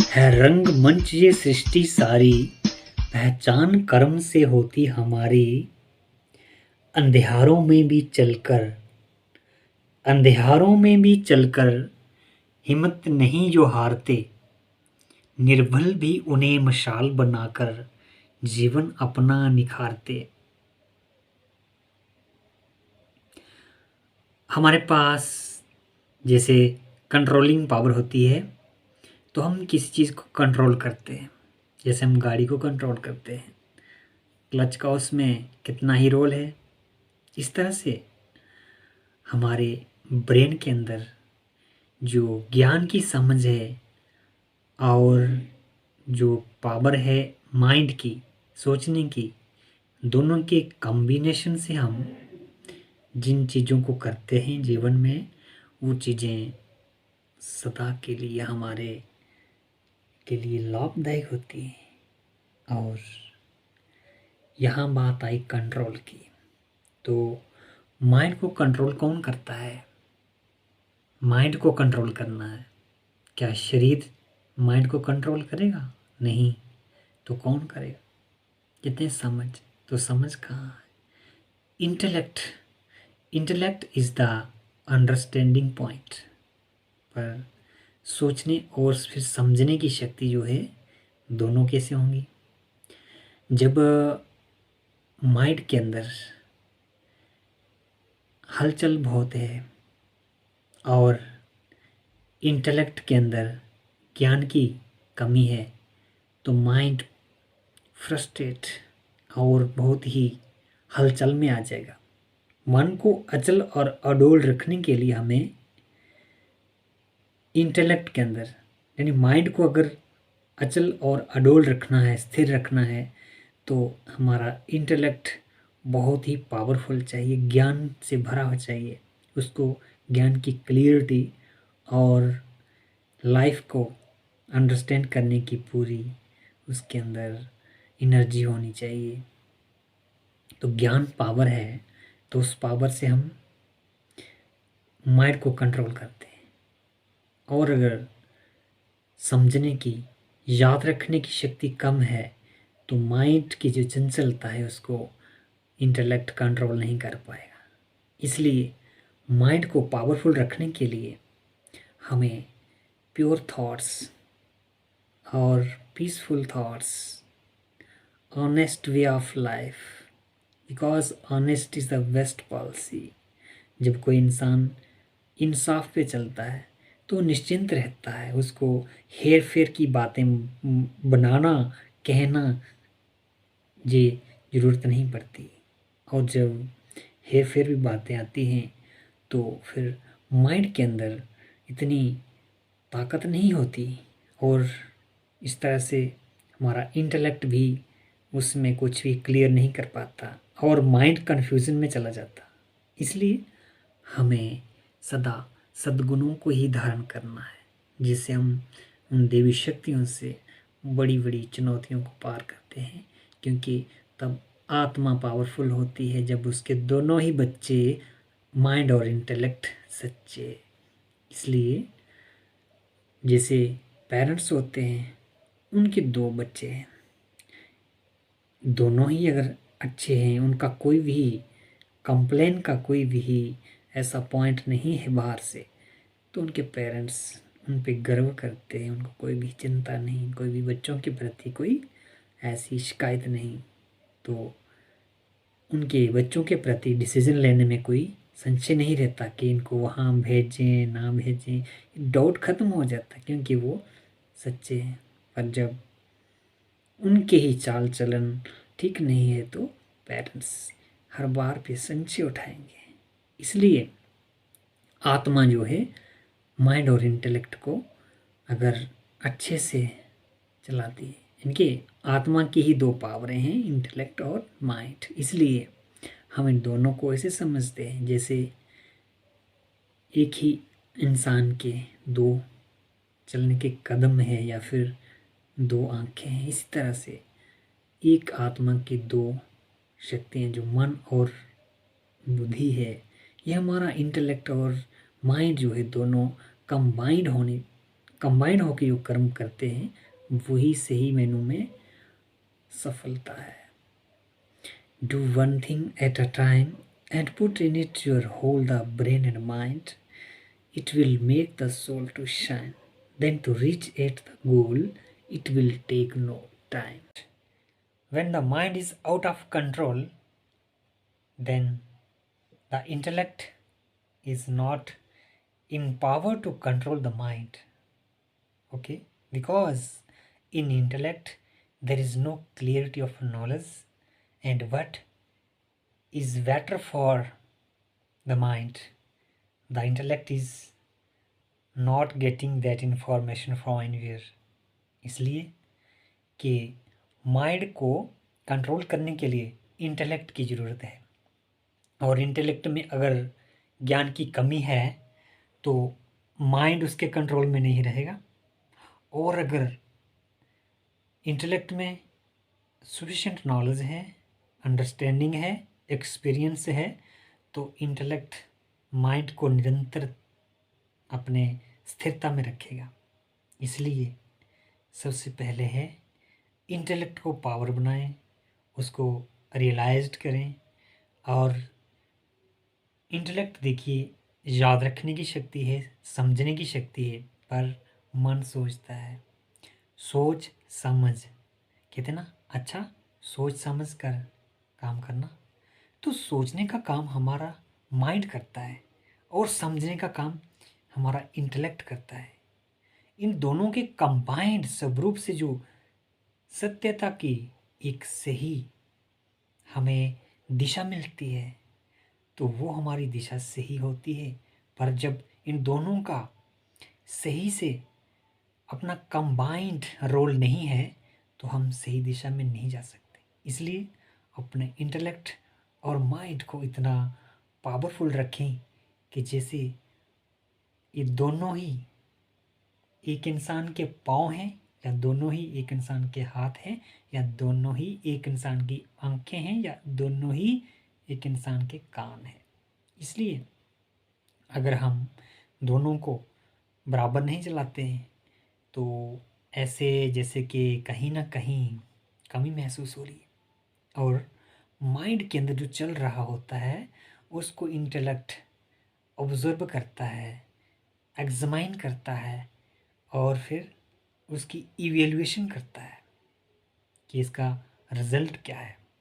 है रंग मंच ये सृष्टि सारी, पहचान कर्म से होती हमारी। अंधियारों में भी चलकर अंधियारों में भी चलकर हिम्मत नहीं जो हारते, निर्बल भी उन्हें मशाल बनाकर जीवन अपना निखारते। हमारे पास जैसे कंट्रोलिंग पावर होती है, तो हम किसी चीज़ को कंट्रोल करते हैं। जैसे हम गाड़ी को कंट्रोल करते हैं, क्लच का उसमें कितना ही रोल है। इस तरह से हमारे ब्रेन के अंदर जो ज्ञान की समझ है और जो पावर है माइंड की, सोचने की, दोनों के कॉम्बिनेशन से हम जिन चीज़ों को करते हैं जीवन में, वो चीज़ें सदा के लिए हमारे के लिए लाभदायक होती हैं। और यहाँ बात आई कंट्रोल की, तो माइंड को कंट्रोल कौन करता है? माइंड को कंट्रोल करना है, क्या शरीर माइंड को कंट्रोल करेगा? नहीं। तो कौन करेगा? कितने समझ, तो समझ कहाँ है? Intellect intellect is the understanding point. पर सोचने और फिर समझने की शक्ति जो है, दोनों कैसे होंगी? जब माइंड के अंदर हलचल बहुत है और इंटेलेक्ट के अंदर ज्ञान की कमी है, तो माइंड फ्रस्ट्रेट और बहुत ही हलचल में आ जाएगा। मन को अचल और अडोल रखने के लिए हमें इंटेलेक्ट के अंदर यानी माइंड को अगर अचल और अडोल रखना है, स्थिर रखना है, तो हमारा इंटेलेक्ट बहुत ही पावरफुल चाहिए, ज्ञान से भरा हुआ चाहिए। उसको ज्ञान की क्लियरिटी और लाइफ को अंडरस्टैंड करने की पूरी उसके अंदर एनर्जी होनी चाहिए। तो ज्ञान पावर है, तो उस पावर से हम माइंड को कंट्रोल करते हैं। और अगर समझने की, याद रखने की शक्ति कम है, तो माइंड की जो चंचलता है उसको इंटेलेक्ट कंट्रोल नहीं कर पाएगा। इसलिए माइंड को पावरफुल रखने के लिए हमें प्योर थॉट्स और peaceful thoughts, honest way of life, because honest is the best policy. जब कोई इंसान इंसाफ पे चलता है तो निश्चिंत रहता है, उसको हेर फेर की बातें बनाना, कहना ये ज़रूरत नहीं पड़ती। और जब हेर फेर भी बातें आती हैं, तो फिर माइंड के अंदर इतनी ताकत नहीं होती और इस तरह से हमारा इंटेलेक्ट भी उसमें कुछ भी क्लियर नहीं कर पाता और माइंड कन्फ्यूज़न में चला जाता। इसलिए हमें सदा सद्गुणों को ही धारण करना है, जिससे हम उन देवी शक्तियों से बड़ी बड़ी चुनौतियों को पार करते हैं। क्योंकि तब आत्मा पावरफुल होती है जब उसके दोनों ही बच्चे, माइंड और इंटेलेक्ट, सच्चे। इसलिए जैसे पेरेंट्स होते हैं, उनके दो बच्चे हैं, दोनों ही अगर अच्छे हैं, उनका कोई भी कंप्लेन का कोई भी ऐसा पॉइंट नहीं है बाहर से, तो उनके पेरेंट्स उन पे गर्व करते हैं, उनको कोई भी चिंता नहीं, कोई भी बच्चों के प्रति कोई ऐसी शिकायत नहीं। तो उनके बच्चों के प्रति डिसीजन लेने में कोई संशय नहीं रहता कि इनको वहाँ भेजें ना भेजें, डाउट ख़त्म हो जाता क्योंकि वो सच्चे हैं। पर जब उनके ही चाल चलन ठीक नहीं है, तो पेरेंट्स हर बार पे संशय उठाएंगे। इसलिए आत्मा जो है माइंड और इंटेलेक्ट को अगर अच्छे से चलाती है, इनके आत्मा की ही दो पावरें हैं, इंटेलेक्ट और माइंड। इसलिए हम इन दोनों को ऐसे समझते हैं जैसे एक ही इंसान के दो चलने के कदम है या फिर दो आंखें हैं। इसी तरह से एक आत्मा की दो शक्तियाँ जो मन और बुद्धि है, ये हमारा इंटेलेक्ट और माइंड जो है दोनों कंबाइंड होने कंबाइन होकर जो कर्म करते हैं वही सही मेनू में सफलता है। Do one thing at a time and put in it your whole the brain and mind, it will make the soul to shine. Then to reach at the goal, it will take no time. When the mind is out of control, then the intellect is not in power to control the mind. Okay? Because in intellect, there is no clarity of knowledge, and what is better for the mind. The intellect is not getting that information from anywhere. इसलिए कि mind को control करने के लिए intellect की ज़रूरत है, और इंटेलेक्ट में अगर ज्ञान की कमी है तो माइंड उसके कंट्रोल में नहीं रहेगा, और अगर इंटेलेक्ट में सफिशिएंट नॉलेज है, अंडरस्टैंडिंग है, एक्सपीरियंस है, तो इंटेलेक्ट माइंड को निरंतर अपने स्थिरता में रखेगा। इसलिए सबसे पहले है इंटेलेक्ट को पावर बनाएं, उसको रियलाइज्ड करें। और इंटेलेक्ट देखिए याद रखने की शक्ति है, समझने की शक्ति है, पर मन सोचता है। सोच समझ कहते ना, अच्छा सोच समझ कर काम करना। तो सोचने का काम हमारा माइंड करता है और समझने का काम हमारा इंटेलेक्ट करता है। इन दोनों के कंबाइंड स्वरूप से जो सत्यता की एक सही हमें दिशा मिलती है, तो वो हमारी दिशा सही होती है। पर जब इन दोनों का सही से अपना कंबाइंड रोल नहीं है तो हम सही दिशा में नहीं जा सकते। इसलिए अपने इंटेलेक्ट और माइंड को इतना पावरफुल रखें कि जैसे ये दोनों ही एक इंसान के पाँव हैं, या दोनों ही एक इंसान के हाथ हैं, या दोनों ही एक इंसान की आंखें हैं, या दोनों ही एक इंसान के कान हैं। इसलिए अगर हम दोनों को बराबर नहीं चलाते हैं तो ऐसे जैसे कि कहीं ना कहीं कमी महसूस हो रही है, और माइंड के अंदर जो चल रहा होता है उसको इंटेलेक्ट ऑब्जर्व करता है, एग्जामाइन करता है, और फिर उसकी इवेल्युएशन करता है कि इसका रिजल्ट क्या है।